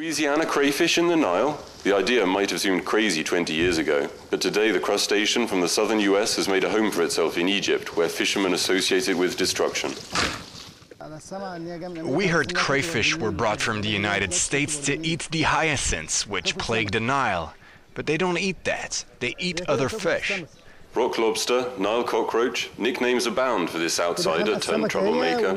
Louisiana crayfish in the Nile? The idea might have seemed crazy 20 years ago, but today the crustacean from the southern US has made a home for itself in Egypt, where fishermen associate it with destruction. We heard crayfish were brought from the United States to eat the hyacinths, which plague the Nile. But they don't eat that. They eat other fish. Rock lobster, Nile cockroach, nicknames abound for this outsider turned troublemaker.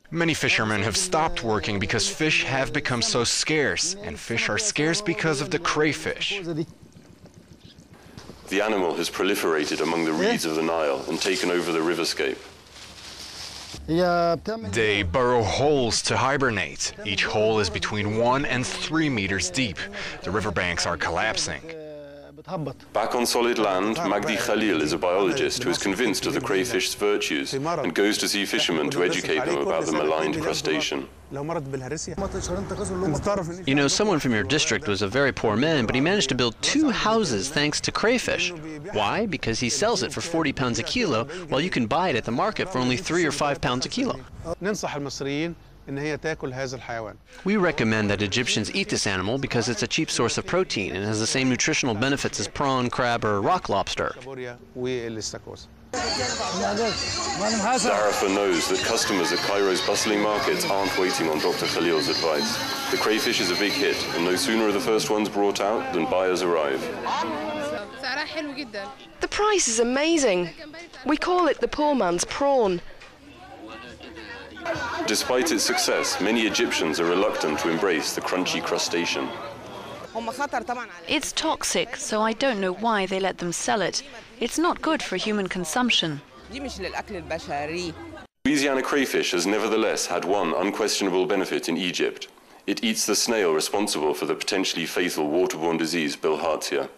Many fishermen have stopped working because fish have become so scarce, and fish are scarce because of the crayfish. The animal has proliferated among the reeds of the Nile and taken over the riverscape. They burrow holes to hibernate. Each hole is between 1 and 3 meters deep. The riverbanks are collapsing. Back on solid land, Magdi Khalil is a biologist who is convinced of the crayfish's virtues and goes to see fishermen to educate them about the maligned crustacean. You know, someone from your district was a very poor man, but he managed to build 2 houses thanks to crayfish. Why? Because he sells it for 40 pounds a kilo, while you can buy it at the market for only 3 or 5 pounds a kilo. We recommend that Egyptians eat this animal because it's a cheap source of protein and has the same nutritional benefits as prawn, crab, or rock lobster. Zarafa knows that customers at Cairo's bustling markets aren't waiting on Dr. Khalil's advice. The crayfish is a big hit, and no sooner are the first ones brought out than buyers arrive. The price is amazing. We call it the poor man's prawn. Despite its success, many Egyptians are reluctant to embrace the crunchy crustacean. It's toxic, so I don't know why they let them sell it. It's not good for human consumption. Louisiana crayfish has nevertheless had one unquestionable benefit in Egypt. It eats the snail responsible for the potentially fatal waterborne disease bilharzia.